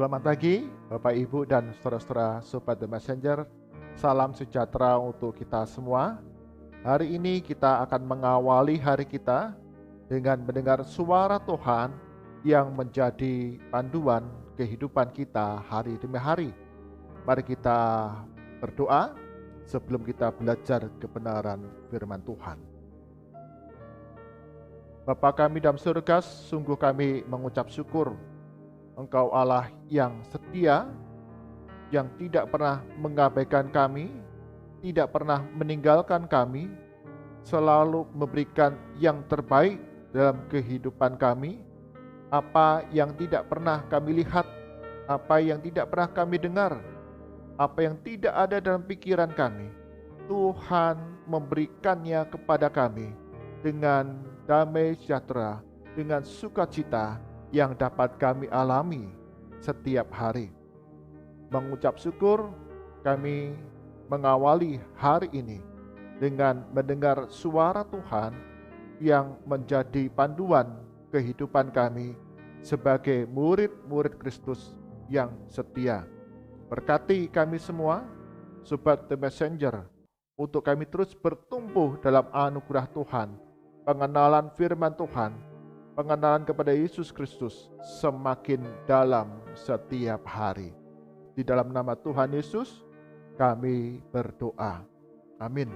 Selamat pagi, Bapak Ibu dan saudara-saudara Sobat The Messenger. Salam sejahtera untuk kita semua. Hari ini kita akan mengawali hari kita dengan mendengar suara Tuhan yang menjadi panduan kehidupan kita hari demi hari. Mari kita berdoa sebelum kita belajar kebenaran firman Tuhan. Bapa kami dalam surga, sungguh kami mengucap syukur Engkau Allah yang setia, yang tidak pernah mengabaikan kami, tidak pernah meninggalkan kami, selalu memberikan yang terbaik dalam kehidupan kami. Apa yang tidak pernah kami lihat, apa yang tidak pernah kami dengar, apa yang tidak ada dalam pikiran kami, Tuhan memberikannya kepada kami dengan damai sejahtera, dengan sukacita yang dapat kami alami setiap hari. Mengucap syukur, kami mengawali hari ini dengan mendengar suara Tuhan yang menjadi panduan kehidupan kami sebagai murid-murid Kristus yang setia. Berkati kami semua, Sobat The Messenger, untuk kami terus bertumbuh dalam anugerah Tuhan, pengenalan firman Tuhan, pengenalan kepada Yesus Kristus semakin dalam setiap hari. Di dalam nama Tuhan Yesus, kami berdoa. Amin.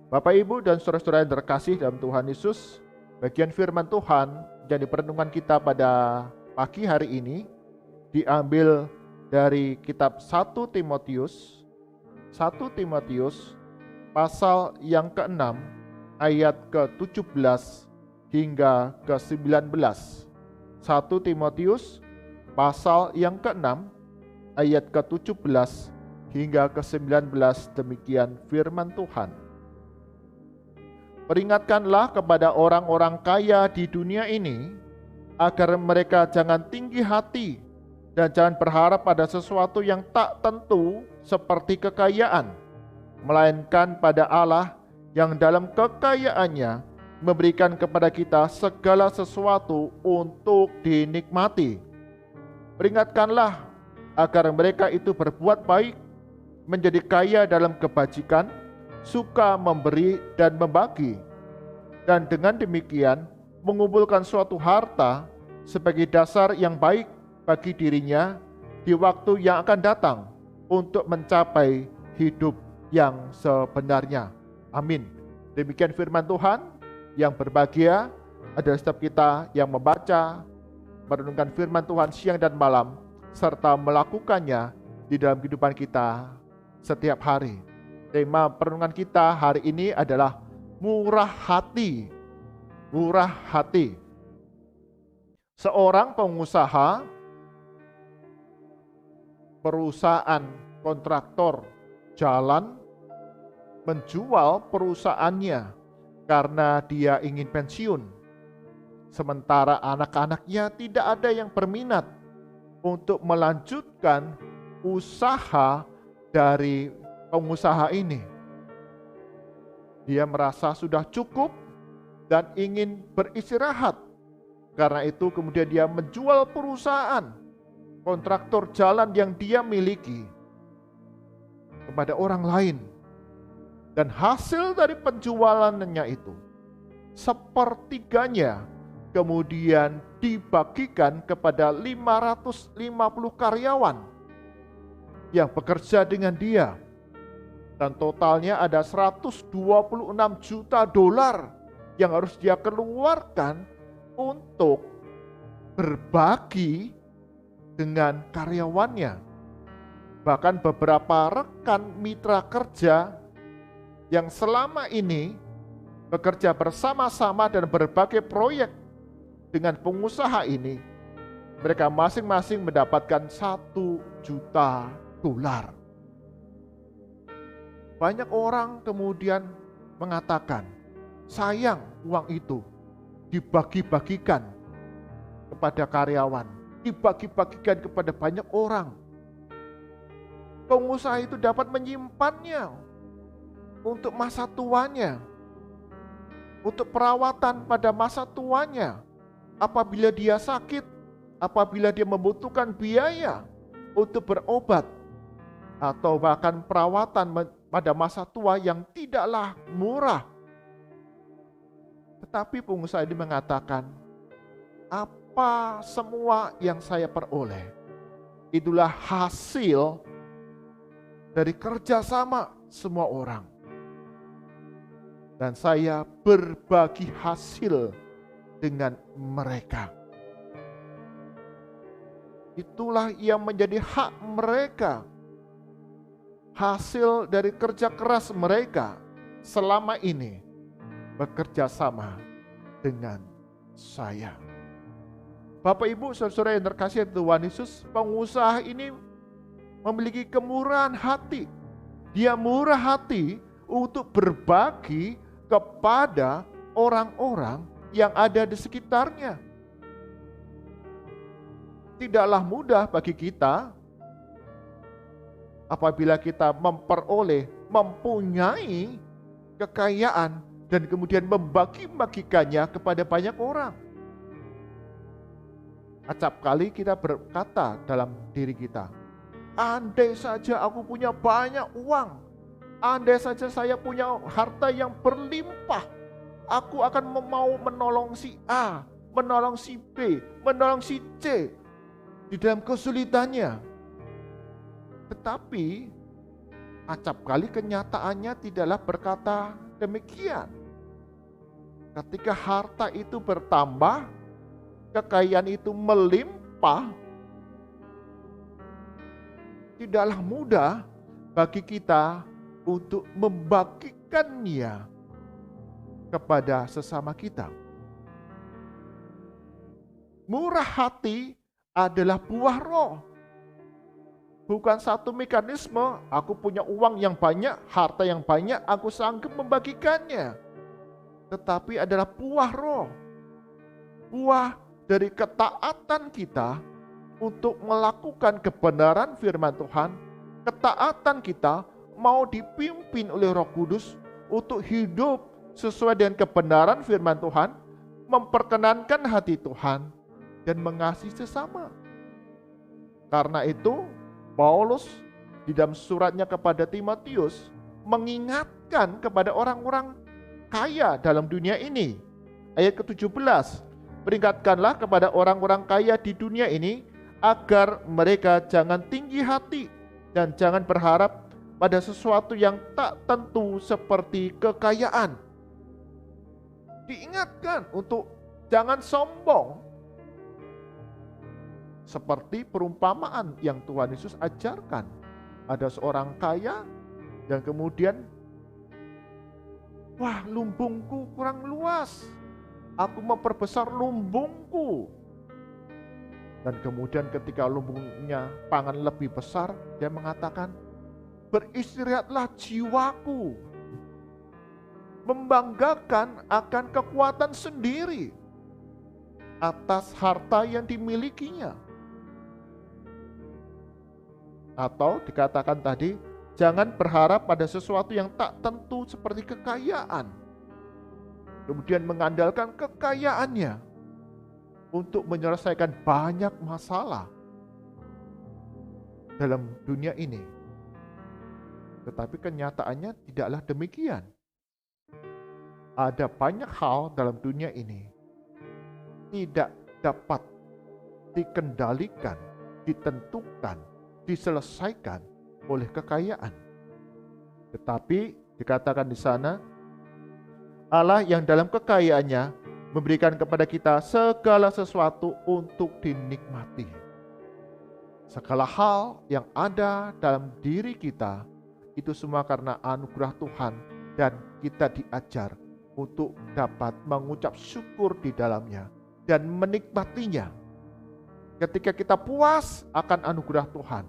Bapak, Ibu, dan saudara-saudara yang terkasih dalam Tuhan Yesus, bagian firman Tuhan yang diperenungkan kita pada pagi hari ini diambil dari kitab 1 Timotius pasal yang ke-6 ayat ke-17 hingga ke-19. 1 Timotius pasal yang ke-6 ayat ke-17 hingga ke-19, demikian firman Tuhan. Peringatkanlah kepada orang-orang kaya di dunia ini agar mereka jangan tinggi hati dan jangan berharap pada sesuatu yang tak tentu seperti kekayaan, melainkan pada Allah yang dalam kekayaannya memberikan kepada kita segala sesuatu untuk dinikmati. Peringatkanlah agar mereka itu berbuat baik, menjadi kaya dalam kebajikan, suka memberi dan membagi, dan dengan demikian mengumpulkan suatu harta sebagai dasar yang baik bagi dirinya di waktu yang akan datang untuk mencapai hidup yang sebenarnya. Amin. Demikian firman Tuhan. Yang berbahagia adalah setiap kita yang membaca, merenungkan firman Tuhan siang dan malam, serta melakukannya di dalam kehidupan kita setiap hari. Tema perenungan kita hari ini adalah murah hati. Murah hati. Seorang pengusaha perusahaan kontraktor jalan menjual perusahaannya karena dia ingin pensiun. Sementara anak-anaknya tidak ada yang berminat untuk melanjutkan usaha dari pengusaha ini. Dia merasa sudah cukup dan ingin beristirahat. Karena itu kemudian dia menjual perusahaan kontraktor jalan yang dia miliki kepada orang lain. Dan hasil dari penjualannya itu, sepertiganya kemudian dibagikan kepada 550 karyawan yang bekerja dengan dia. Dan totalnya ada 126 juta dolar yang harus dia keluarkan untuk berbagi dengan karyawannya. Bahkan beberapa rekan mitra kerja yang selama ini bekerja bersama-sama dan berbagai proyek dengan pengusaha ini, mereka masing-masing mendapatkan 1 juta dolar. Banyak orang kemudian mengatakan, sayang uang itu dibagi-bagikan kepada karyawan, dibagi-bagikan kepada banyak orang. Pengusaha itu dapat menyimpannya untuk masa tuanya, untuk perawatan pada masa tuanya. Apabila dia sakit, apabila dia membutuhkan biaya untuk berobat atau bahkan perawatan pada masa tua yang tidaklah murah. Tetapi pengusaha ini mengatakan, apa semua yang saya peroleh, itulah hasil dari kerjasama semua orang. Dan saya berbagi hasil dengan mereka. Itulah yang menjadi hak mereka. Hasil dari kerja keras mereka selama ini bekerja sama dengan saya. Bapak Ibu saudara yang terkasih Tuhan Yesus, pengusaha ini memiliki kemurahan hati. Dia murah hati untuk berbagi kepada orang-orang yang ada di sekitarnya. Tidaklah mudah bagi kita apabila kita mempunyai kekayaan dan kemudian membagi-bagikannya kepada banyak orang. Acap kali kita berkata dalam diri kita, andai saja aku punya banyak uang, andai saja saya punya harta yang berlimpah, aku akan mau menolong si A, menolong si B, menolong si C di dalam kesulitannya. Tetapi acap kali kenyataannya tidaklah berkata demikian. Ketika harta itu bertambah, kekayaan itu melimpah, tidaklah mudah bagi kita untuk membagikannya kepada sesama kita. Murah hati adalah buah roh. Bukan satu mekanisme, aku punya uang yang banyak, harta yang banyak, aku sanggup membagikannya. Tetapi adalah buah roh. Buah dari ketaatan kita untuk melakukan kebenaran firman Tuhan. Ketaatan kita mau dipimpin oleh Roh Kudus untuk hidup sesuai dengan kebenaran firman Tuhan, memperkenankan hati Tuhan, dan mengasihi sesama. Karena itu, Paulus di dalam suratnya kepada Timotius mengingatkan kepada orang-orang kaya dalam dunia ini. Ayat ke-17, peringatkanlah kepada orang-orang kaya di dunia ini agar mereka jangan tinggi hati dan jangan berharap pada sesuatu yang tak tentu seperti kekayaan. Diingatkan untuk jangan sombong. Seperti perumpamaan yang Tuhan Yesus ajarkan. Ada seorang kaya yang kemudian, wah, lumbungku kurang luas, aku memperbesar lumbungku. Dan kemudian ketika lumbungnya pangan lebih besar, dia mengatakan, beristirahatlah jiwaku, membanggakan akan kekuatan sendiri atas harta yang dimilikinya. Atau dikatakan tadi, jangan berharap pada sesuatu yang tak tentu seperti kekayaan. Kemudian mengandalkan kekayaannya untuk menyelesaikan banyak masalah dalam dunia ini. Tetapi kenyataannya tidaklah demikian. Ada banyak hal dalam dunia ini tidak dapat dikendalikan, ditentukan, diselesaikan oleh kekayaan. Tetapi dikatakan di sana, Allah yang dalam kekayaannya memberikan kepada kita segala sesuatu untuk dinikmati. Segala hal yang ada dalam diri kita itu semua karena anugerah Tuhan, dan kita diajar untuk dapat mengucap syukur di dalamnya dan menikmatinya. Ketika kita puas akan anugerah Tuhan,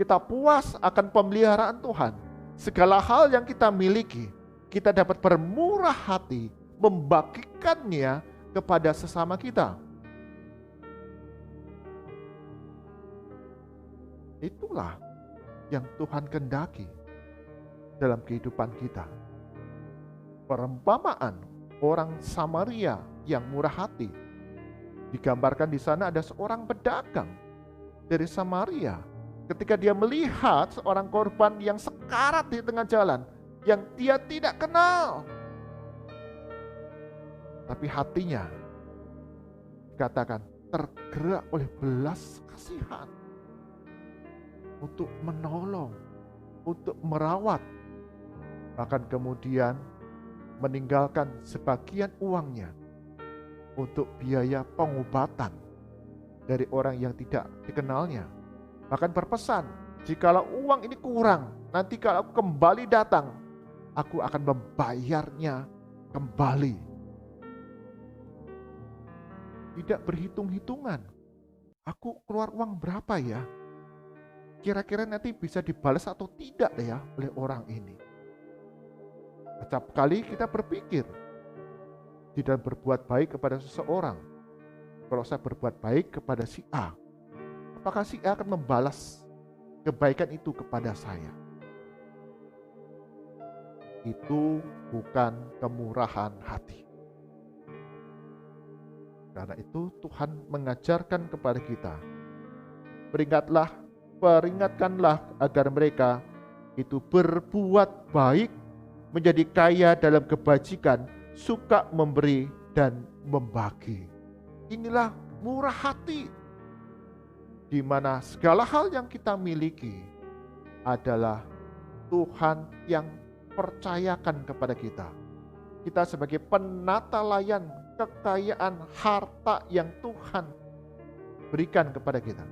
kita puas akan pemeliharaan Tuhan, segala hal yang kita miliki, kita dapat bermurah hati membagikannya kepada sesama kita. Itulah yang Tuhan kehendaki dalam kehidupan kita. Perumpamaan orang Samaria yang murah hati Digambarkan di sana ada seorang pedagang dari Samaria. Ketika dia melihat seorang korban yang sekarat di tengah jalan, yang dia tidak kenal, tapi hatinya dikatakan tergerak oleh belas kasihan untuk menolong, untuk merawat, bahkan kemudian meninggalkan sebagian uangnya untuk biaya pengobatan dari orang yang tidak dikenalnya. Bahkan berpesan, jikalau uang ini kurang, nanti kalau aku kembali datang, aku akan membayarnya kembali. Tidak berhitung-hitungan, aku keluar uang berapa ya? Kira-kira nanti bisa dibalas atau tidak ya oleh orang ini. Setiap kali kita berpikir, tidak berbuat baik kepada seseorang. Kalau saya berbuat baik kepada si A, apakah si A akan membalas kebaikan itu kepada saya? Itu bukan kemurahan hati. Karena itu Tuhan mengajarkan kepada kita, peringatkanlah agar mereka itu berbuat baik, menjadi kaya dalam kebajikan, suka memberi dan membagi. Inilah murah hati, di mana segala hal yang kita miliki adalah Tuhan yang percayakan kepada kita. Kita sebagai penata layan kekayaan harta yang Tuhan berikan kepada kita.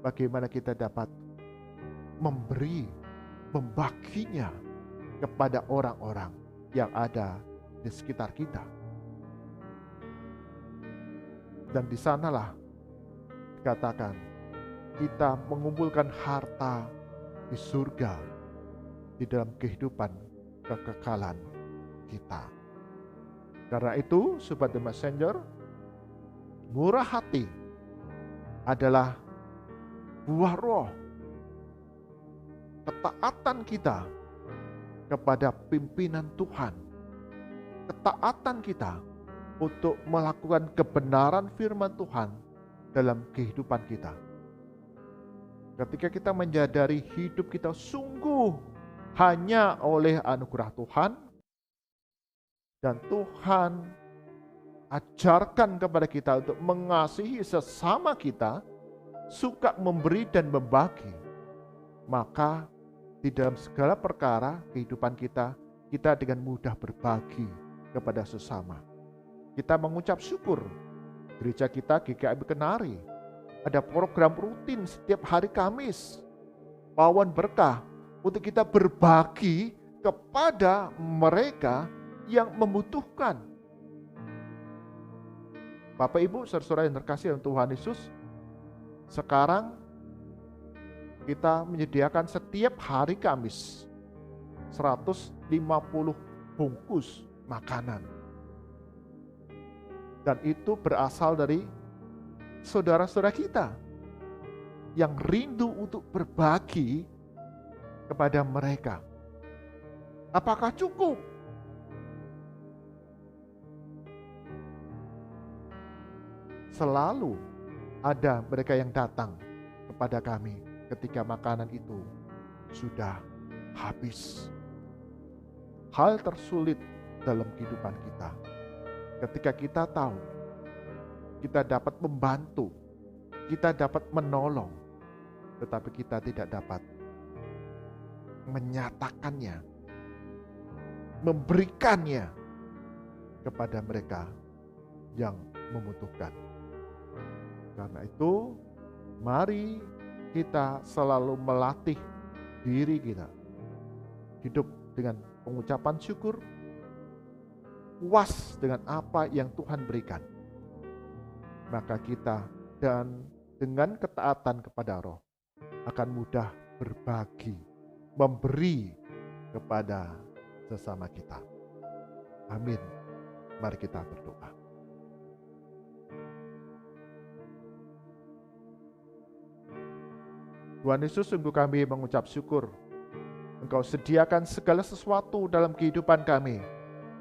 Bagaimana kita dapat memberi, membaginya kepada orang-orang yang ada di sekitar kita. Dan di sanalah dikatakan kita mengumpulkan harta di surga, di dalam kehidupan kekekalan kita. Karena itu, Sobat The Messenger, murah hati adalah buah roh. Ketaatan kita kepada pimpinan Tuhan, ketaatan kita untuk melakukan kebenaran firman Tuhan dalam kehidupan kita. Ketika kita menyadari hidup kita sungguh hanya oleh anugerah Tuhan, dan Tuhan ajarkan kepada kita untuk mengasihi sesama kita, suka memberi dan membagi, maka di dalam segala perkara kehidupan kita, kita dengan mudah berbagi kepada sesama. Kita mengucap syukur. Gereja kita GKI Kenari ada program rutin setiap hari Kamis, Pawon Berkah, untuk kita berbagi kepada mereka yang membutuhkan. Bapak Ibu, saudara-saudara yang terkasih dalam Tuhan Yesus, sekarang kita menyediakan setiap hari Kamis 150 bungkus makanan. Dan itu berasal dari saudara-saudara kita yang rindu untuk berbagi kepada mereka. Apakah cukup? Selalu ada mereka yang datang kepada kami ketika makanan itu sudah habis. Hal tersulit dalam kehidupan kita, ketika kita tahu kita dapat membantu, kita dapat menolong, tetapi kita tidak dapat menyatakannya, memberikannya kepada mereka yang membutuhkan. Karena itu, mari kita selalu melatih diri kita hidup dengan pengucapan syukur, puas dengan apa yang Tuhan berikan. Maka kita dan dengan ketaatan kepada Roh akan mudah berbagi, memberi kepada sesama kita. Amin. Mari kita berdoa. Tuhan Yesus, sungguh kami mengucap syukur. Engkau sediakan segala sesuatu dalam kehidupan kami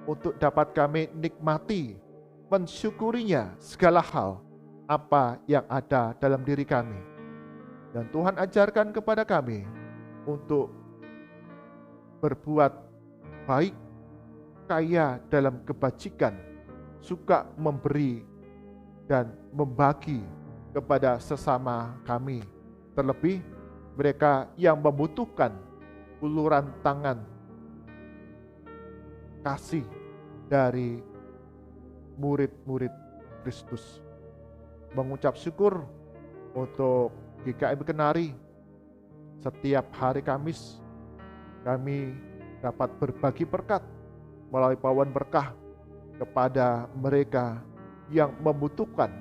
untuk dapat kami nikmati, mensyukurinya segala hal apa yang ada dalam diri kami. Dan Tuhan ajarkan kepada kami untuk berbuat baik, kaya dalam kebajikan, suka memberi dan membagi kepada sesama kami. Terlebih mereka yang membutuhkan uluran tangan kasih dari murid-murid Kristus. Mengucap syukur untuk GKM Kenari. Setiap hari Kamis kami dapat berbagi berkat melalui pawon berkah kepada mereka yang membutuhkan,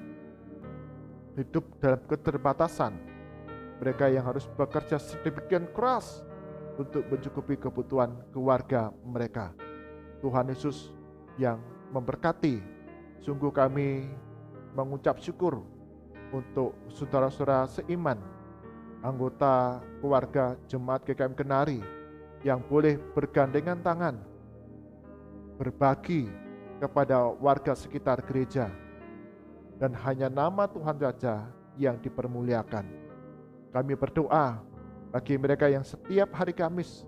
hidup dalam keterbatasan, mereka yang harus bekerja sedemikian keras untuk mencukupi kebutuhan keluarga mereka. Tuhan Yesus yang memberkati. Sungguh kami mengucap syukur untuk saudara-saudara seiman, anggota keluarga Jemaat GKM Kenari yang boleh bergandengan tangan, berbagi kepada warga sekitar gereja, dan hanya nama Tuhan saja yang dipermuliakan. Kami berdoa bagi mereka yang setiap hari Kamis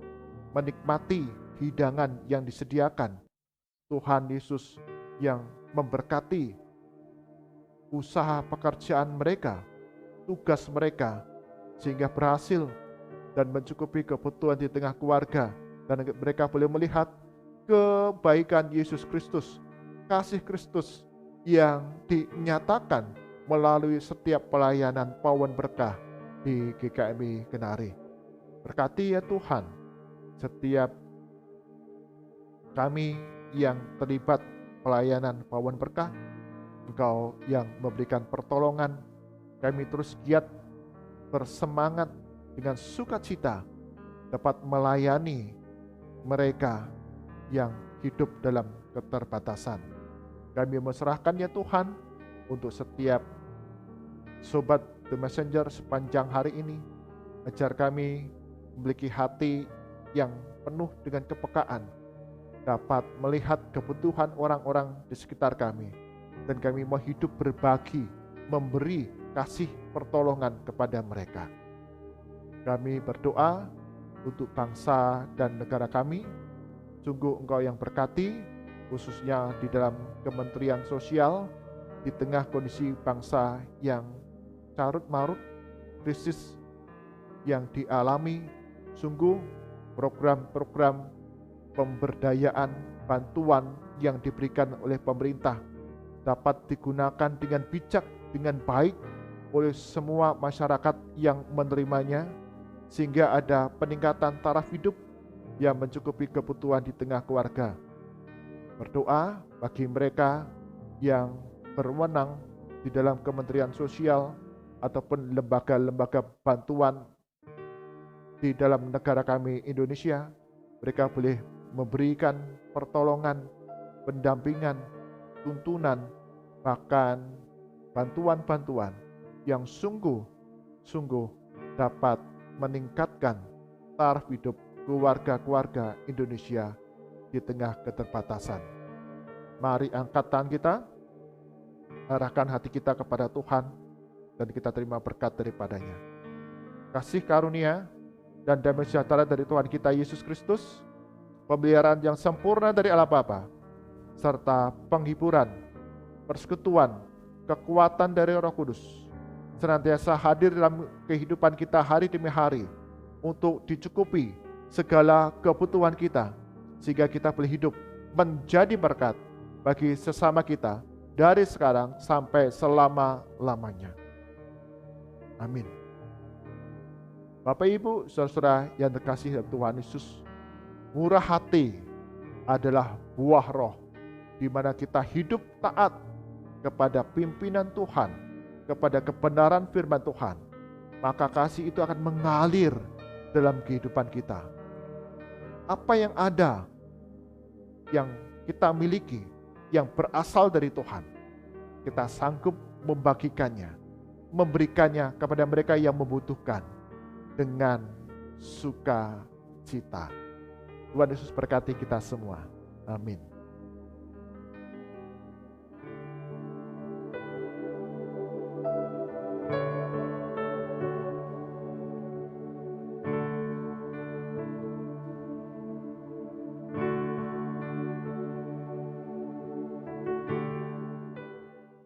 menikmati hidangan yang disediakan. Tuhan Yesus yang memberkati usaha pekerjaan mereka, tugas mereka, sehingga berhasil dan mencukupi kebutuhan di tengah keluarga, dan mereka boleh melihat kebaikan Yesus Kristus, kasih Kristus yang dinyatakan melalui setiap pelayanan pawon berkah di GKMI Kenari. Berkati ya Tuhan setiap kami yang terlibat pelayanan pawon berkah. Engkau yang memberikan pertolongan, kami terus giat bersemangat dengan sukacita dapat melayani mereka yang hidup dalam keterbatasan. Kami menserahkan ya Tuhan untuk setiap sobat The Messenger sepanjang hari ini. Ajar kami memiliki hati yang penuh dengan kepekaan, dapat melihat kebutuhan orang-orang di sekitar kami, dan kami mau hidup berbagi, memberi kasih pertolongan kepada mereka. Kami berdoa untuk bangsa dan negara kami. Sungguh Engkau yang berkati, khususnya di dalam Kementerian Sosial, di tengah kondisi bangsa yang carut marut, krisis yang dialami. Sungguh program-program pemberdayaan, bantuan yang diberikan oleh pemerintah dapat digunakan dengan bijak, dengan baik oleh semua masyarakat yang menerimanya, sehingga ada peningkatan taraf hidup yang mencukupi kebutuhan di tengah keluarga. Berdoa bagi mereka yang berwenang di dalam Kementerian Sosial ataupun lembaga-lembaga bantuan di dalam negara kami Indonesia, mereka boleh memberikan pertolongan, pendampingan, tuntunan, bahkan bantuan-bantuan yang sungguh-sungguh dapat meningkatkan taraf hidup keluarga-keluarga Indonesia di tengah keterbatasan. Mari angkat tangan kita, arahkan hati kita kepada Tuhan, dan kita terima berkat daripadanya. Kasih karunia dan damai sejahtera dari Tuhan kita Yesus Kristus, pemeliharaan yang sempurna dari Allah Bapa, serta penghiburan, persekutuan, kekuatan dari Roh Kudus, senantiasa hadir dalam kehidupan kita hari demi hari, untuk dicukupi segala kebutuhan kita, sehingga kita boleh hidup menjadi berkat bagi sesama kita dari sekarang sampai selama-lamanya. Amin. Bapak Ibu, saudara-saudara yang terkasih dalam Tuhan Yesus, murah hati adalah buah roh, di mana kita hidup taat kepada pimpinan Tuhan, kepada kebenaran firman Tuhan, maka kasih itu akan mengalir dalam kehidupan kita. Apa yang ada, yang kita miliki, yang berasal dari Tuhan, kita sanggup membagikannya, memberikannya kepada mereka yang membutuhkan dengan sukacita. Tuhan Yesus berkati kita semua. Amin.